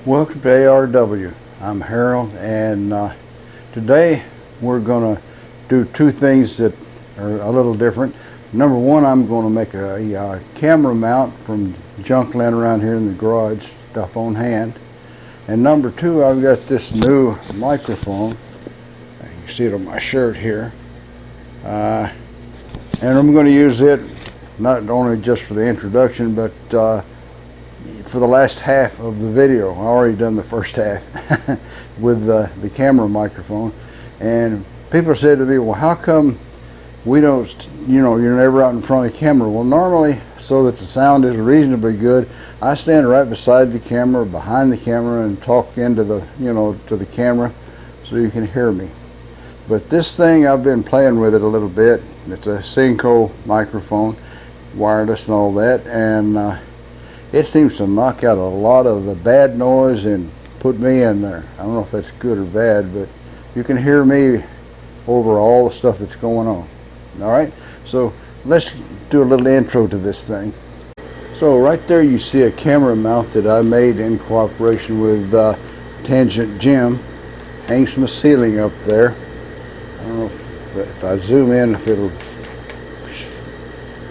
Welcome to ARW. I'm Harold, and today we're going to do two things that are a little different. Number one, I'm going to make a camera mount from junk laying around here in the garage, stuff on hand. And number two, I've got this new microphone. You can see it on my shirt here. And I'm going to use it not only just for the introduction, but for the last half of the video. I already done the first half with the camera microphone, and people said to me, well, how come we don't, you're never out in front of the camera? Well, normally, so that the sound is reasonably good, I stand right beside the camera, behind the camera, and talk into the, to the camera so you can hear me. But this thing, I've been playing with it a little bit. It's a Synco microphone, wireless and all that, and it seems to knock out a lot of the bad noise and put me in there. I don't know if that's good or bad, but you can hear me over all the stuff that's going on. All right, so let's do a little intro to this thing. So right there you see a camera mount that I made in cooperation with Tangent Jim. Hangs from the ceiling up there. I don't know if I zoom in if it'll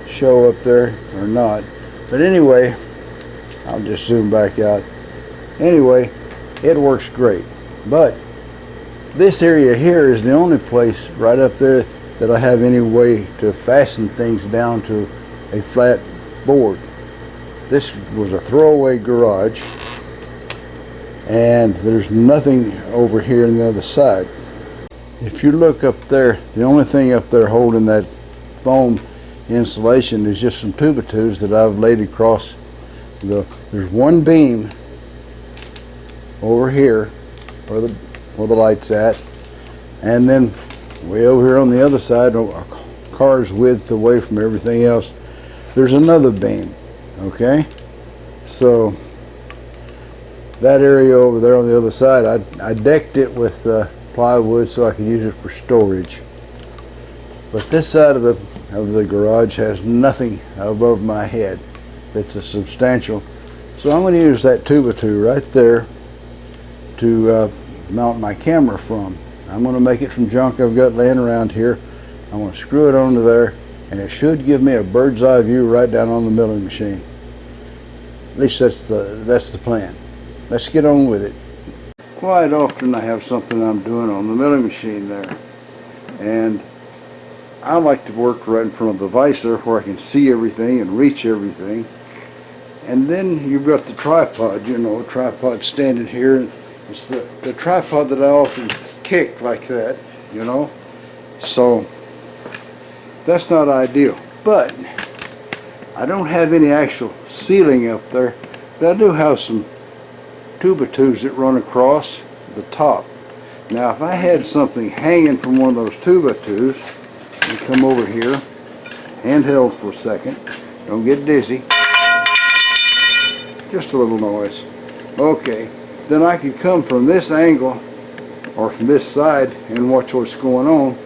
show up there or not. But anyway, I'll just zoom back out. Anyway, it works great. But this area here is the only place right up there that I have any way to fasten things down to a flat board. This was a throwaway garage, and there's nothing over here on the other side. If you look up there, the only thing up there holding that foam insulation is just some tuba-twos that I've laid across. There's one beam over here where the light's at, and then way over here on the other side, a car's width away from everything else, there's another beam. Okay, so that area over there on the other side, I decked it with plywood so I could use it for storage. But this side of the garage has nothing above my head that's a substantial. So I'm going to use that tuba-two right there to mount my camera from. I'm going to make it from junk I've got laying around here. I'm going to screw it onto there, and it should give me a bird's eye view right down on the milling machine. At least that's the plan. Let's get on with it. Quite often I have something I'm doing on the milling machine there, and I like to work right in front of the visor where I can see everything and reach everything. And then you've got the tripod, a tripod standing here, and it's the tripod that I often kick like that, so that's not ideal. But I don't have any actual ceiling up there, but I do have some tuba-twos that run across the top. Now if I had something hanging from one of those tuba-twos, and come over here, handheld for a second, don't get dizzy, just a little noise. Okay, then I could come from this angle or from this side and watch what's going on.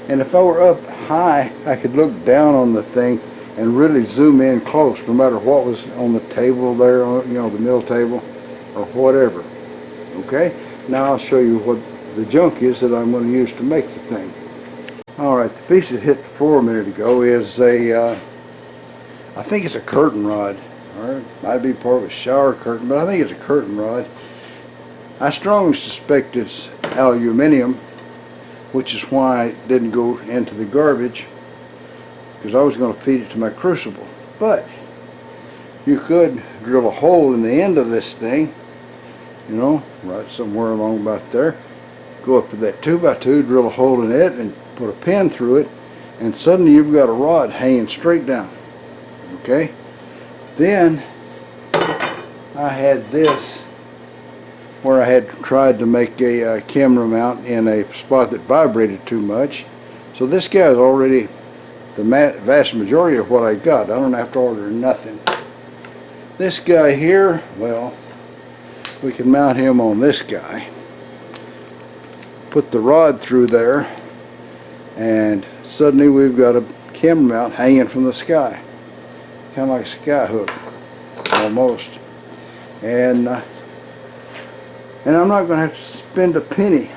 And if I were up high, I could look down on the thing and really zoom in close, no matter what was on the table there, the mill table or whatever. Okay, now I'll show you what the junk is that I'm going to use to make the thing. Alright, the piece that hit the floor a minute ago is I think it's a curtain rod, or it might be part of a shower curtain, but I think it's a curtain rod. I strongly suspect it's aluminum, which is why it didn't go into the garbage, because I was going to feed it to my crucible. But you could drill a hole in the end of this thing, right somewhere along about there, go up to that 2x2, drill a hole in it, and put a pin through it, and suddenly you've got a rod hanging straight down. Okay, then I had this where I had tried to make a camera mount in a spot that vibrated too much. So this guy is already the vast majority of what I got. I don't have to order nothing. This guy here, well, we can mount him on this guy. Put the rod through there, and suddenly we've got a camera mount hanging from the sky. Kind of like a sky hook, almost. And And I'm not going to have to spend a penny.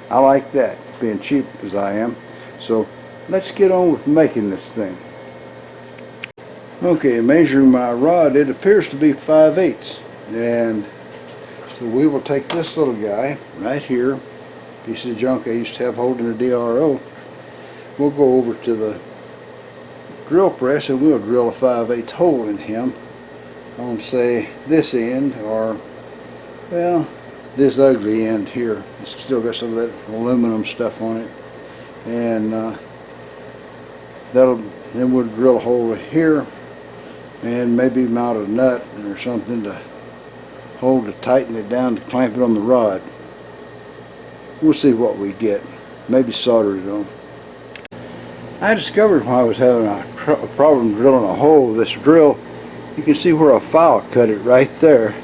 I like that, being cheap as I am. So let's get on with making this thing. Okay, measuring my rod, it appears to be 5/8. And so we will take this little guy right here, piece of junk I used to have holding a DRO. We'll go over to the drill press and we'll drill a 5/8 hole in him on, say, this end, or, well, this ugly end here. It's still got some of that aluminum stuff on it. And then we'll drill a hole here and maybe mount a nut or something to hold to tighten it down to clamp it on the rod. We'll see what we get. Maybe solder it on. I discovered when I was having a problem drilling a hole with this drill, you can see where a file cut it right there.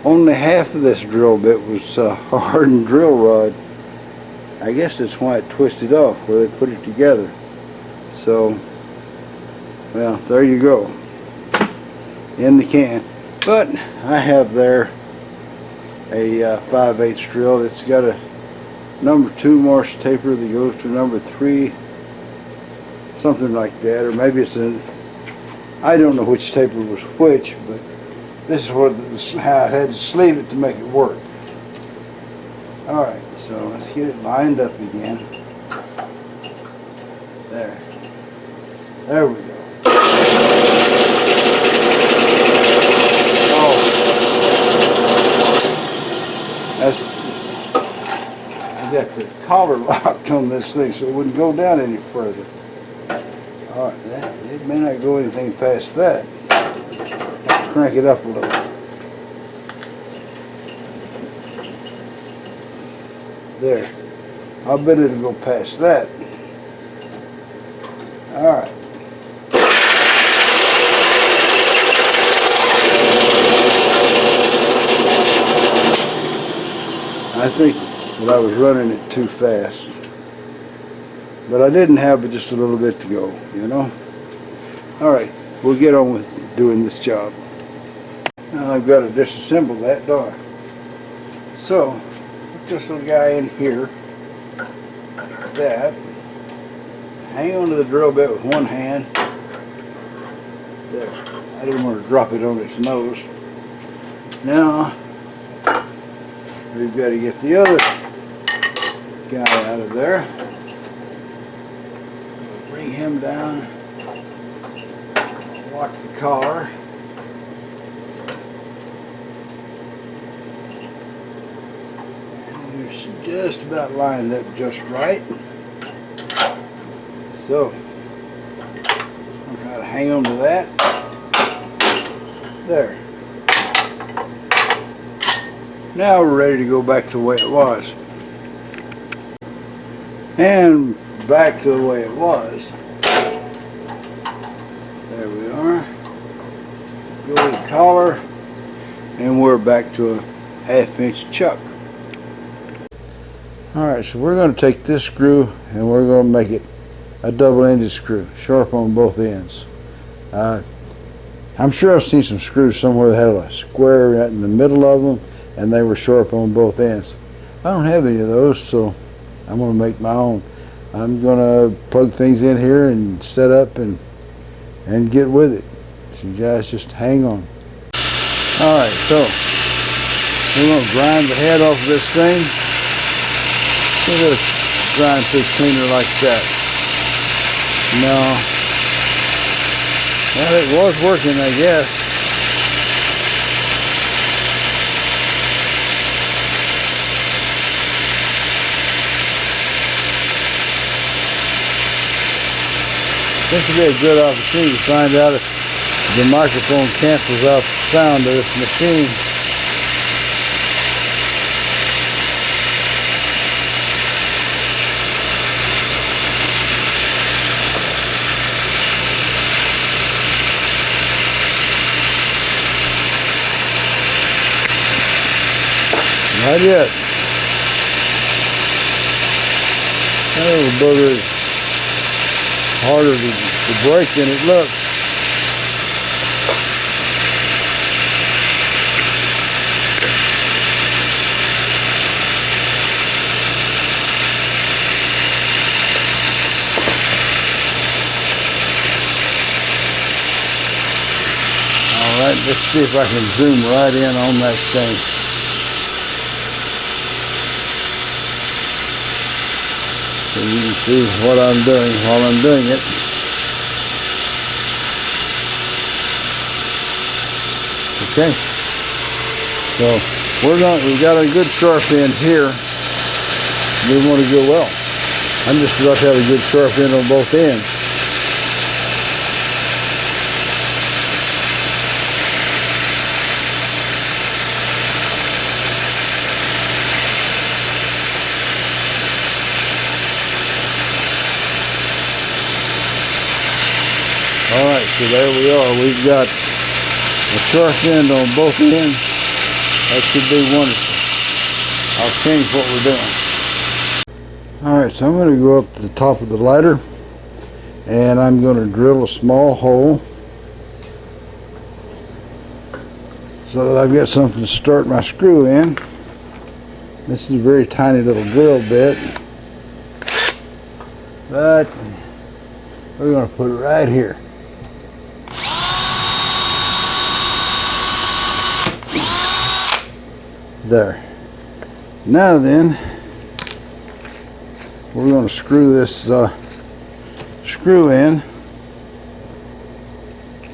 Only half of this drill bit was a hardened drill rod. I guess that's why it twisted off where they put it together. So, well, there you go. In the can. But I have there a 5/8 drill. It's got a number 2 Marsh taper that goes to number 3, something like that, or maybe it's I don't know which taper was which, but this is how I had to sleeve it to make it work. Alright, so let's get it lined up again. There we go. I got the collar locked on this thing so it wouldn't go down any further. Alright, it may not go anything past that. Have to crank it up a little. There. I'll bet it'll go past that. Alright. I think that I was running it too fast, but I didn't have but just a little bit to go, you know. Alright, we'll get on with doing this job. Now I've got to disassemble that, don't I? So, put this little guy in here, like that. Hang on to the drill bit with one hand. There. I didn't want to drop it on its nose. Now, we've got to get the other guy out of there. Bring him down. Lock the collar. And it's just about lined up just right. So, I'll try to hang on to that. There. Now we're ready to go back to the way it was. And back to the way it was. There we are. Go with the collar. And we're back to a 1/2 inch chuck. Alright, so we're going to take this screw and we're going to make it a double-ended screw, sharp on both ends. I'm sure I've seen some screws somewhere that had a square right in the middle of them and they were sharp on both ends. I don't have any of those, so I'm going to make my own. I'm going to plug things in here and set up and get with it. So you guys just hang on. Alright, so we're going to grind the head off of this thing. Give it a grind through cleaner like that. No. Well, it was working, I guess. This would be a good opportunity to find out if the microphone cancels out the sound of this machine. Not yet. That little booger is harder to break than it looks. Alright, let's see if I can zoom right in on that thing. So you can see what I'm doing while I'm doing it. Okay. So we've got a good sharp end here. We want to go well. I'm just about to have a good sharp end on both ends. Alright, so there we are. We've got a sharp end on both ends. That should be wonderful. I'll change what we're doing. Alright, so I'm going to go up to the top of the ladder and I'm going to drill a small hole so that I've got something to start my screw in. This is a very tiny little drill bit, but we're going to put it right here. There. Now then, we're going to screw this screw in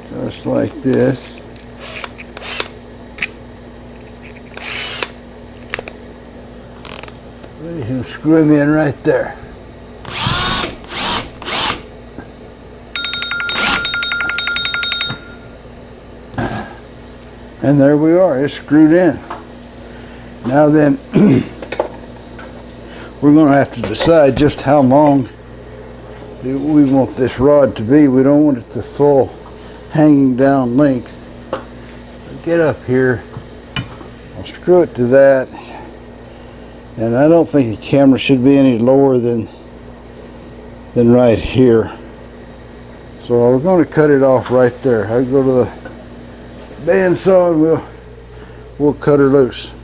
just like this. You can screw him in right there. And there we are, it's screwed in. Now then, we're going to have to decide just how long we want this rod to be. We don't want it to full hanging down length. Get up here, I'll screw it to that, and I don't think the camera should be any lower than right here. So we're going to cut it off right there. I'll go to the bandsaw and we'll cut her loose.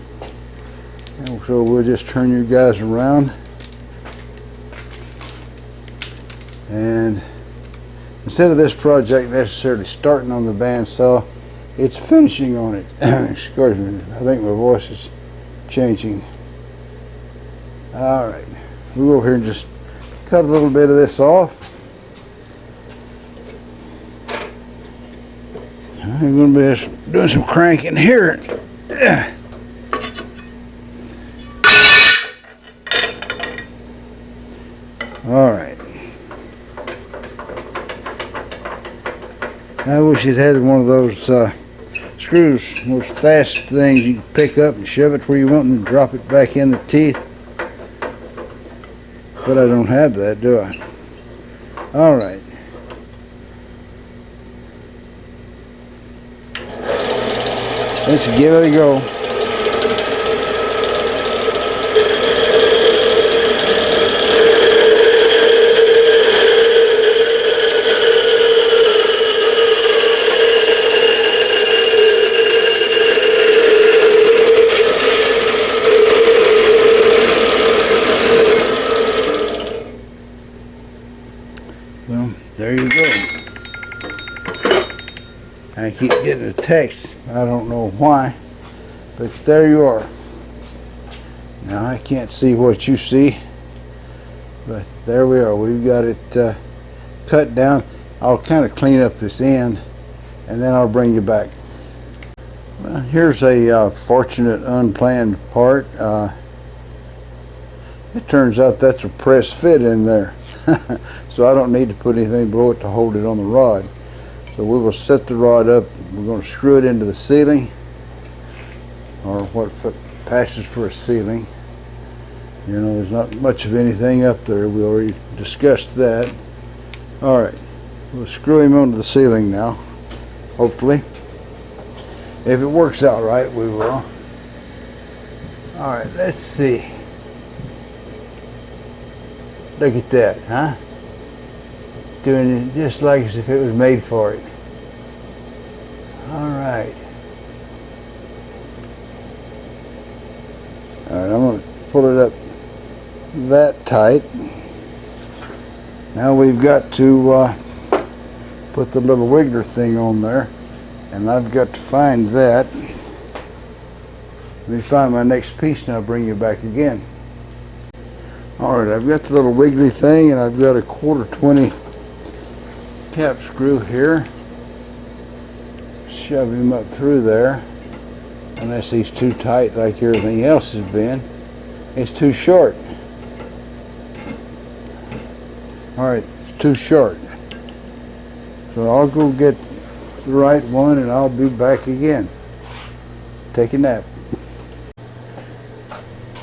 And so we'll just turn you guys around, and instead of this project necessarily starting on the bandsaw, it's finishing on it. Excuse me, I think my voice is changing. Alright, we'll go over here and just cut a little bit of this off. I'm going to be doing some cranking here. Alright. I wish it had one of those screws, those fast things you can pick up and shove it where you want and then drop it back in the teeth. But I don't have that, do I? Alright. Let's give it a go. Well, there you go. I keep getting a text. I don't know why, but there you are. Now I can't see what you see, but there we are. We've got it cut down. I'll kind of clean up this end and then I'll bring you back. Well, here's a fortunate unplanned part. It turns out that's a press fit in there. So I don't need to put anything below it to hold it on the rod. So we will set the rod up. We're going to screw it into the ceiling, or what passes for a ceiling. You know, there's not much of anything up there. We already discussed that. Alright, we'll screw him onto the ceiling now, hopefully. If it works out right, we will. Alright, let's see. Look at that, huh? It's doing it just like as if it was made for it. Alright. Alright, I'm going to pull it up that tight. Now we've got to put the little wiggler thing on there. and I've got to find that. Let me find my next piece and I'll bring you back again. Alright, I've got the little wiggly thing, and I've got a 1/4 cap screw here. Shove him up through there, unless he's too tight like everything else has been. It's too short. Alright, it's too short. So I'll go get the right one and I'll be back again. Take a nap.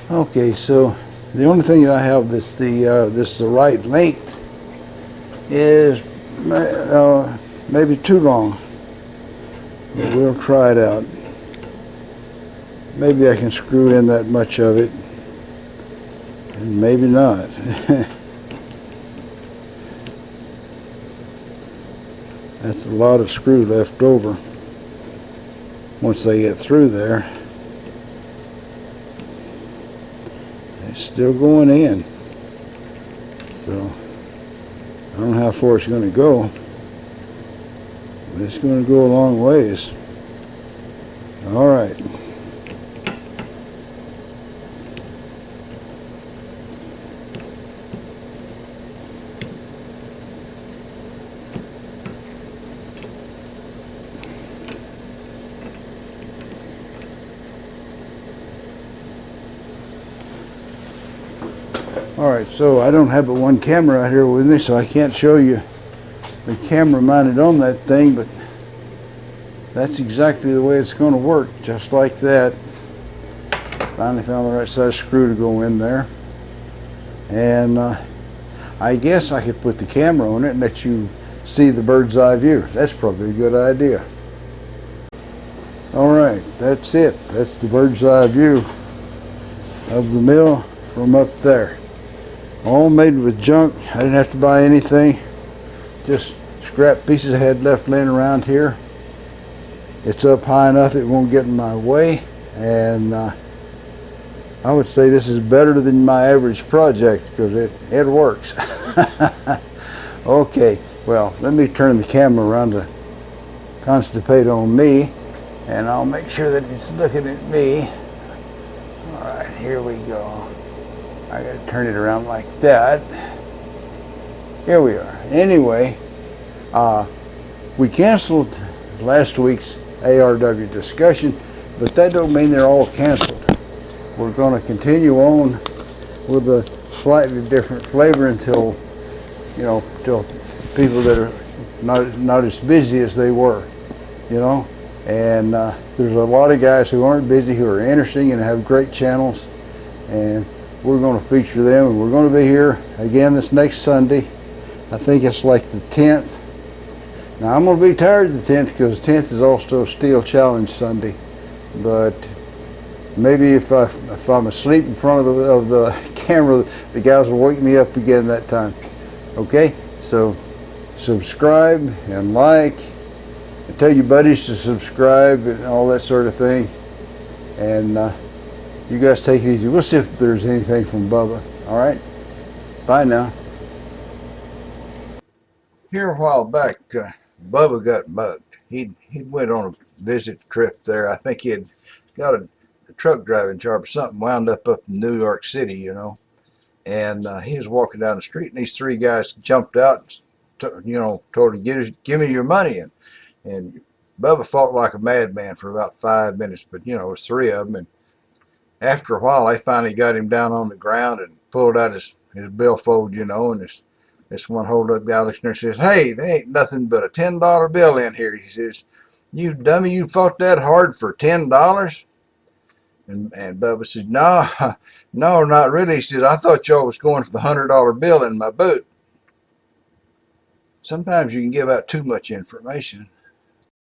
Okay, so the only thing that I have that's the right length is maybe too long. But we'll try it out. Maybe I can screw in that much of it, and maybe not. That's a lot of screw left over once they get through there. It's still going in, so I don't know how far it's going to go, but it's going to go a long ways. All right. Alright, so I don't have but one camera out here with me, so I can't show you the camera mounted on that thing, but that's exactly the way it's going to work, just like that. Finally found the right size screw to go in there, and I guess I could put the camera on it and let you see the bird's eye view. That's probably a good idea. Alright, that's it. That's the bird's eye view of the mill from up there. All made with junk. I didn't have to buy anything, just scrap pieces I had left laying around here. It's up high enough it won't get in my way, and I would say this is better than my average project because it works. Okay, well, let me turn the camera around to concentrate on me, and I'll make sure that it's looking at me. Alright, here we go. I gotta turn it around like that. Here we are. Anyway, we canceled last week's ARW discussion, but that don't mean they're all canceled. We're going to continue on with a slightly different flavor until, till people that are not as busy as they were, And there's a lot of guys who aren't busy who are interesting and have great channels, and we're going to feature them, and we're going to be here again this next Sunday. I think it's like the 10th. Now I'm going to be tired the 10th because the 10th is also Steel Challenge Sunday. But maybe if I'm asleep in front of the camera, the guys will wake me up again that time. Okay, so subscribe and like, and tell your buddies to subscribe and all that sort of thing. And you guys take it easy. We'll see if there's anything from Bubba. All right? Bye now. Here a while back, Bubba got mugged. He went on a visit trip there. I think he had got a truck driving job or something, wound up in New York City, And he was walking down the street, and these three guys jumped out and, told him, give me your money. And Bubba fought like a madman for about 5 minutes, but, it was three of them. And after a while, they finally got him down on the ground and pulled out his billfold, and this one hold up guy looks and says, hey, there ain't nothing but a $10 bill in here. He says, you dummy, you fought that hard for $10? And Bubba says, no, no, not really. He said, I thought y'all was going for the $100 bill in my boot. Sometimes you can give out too much information.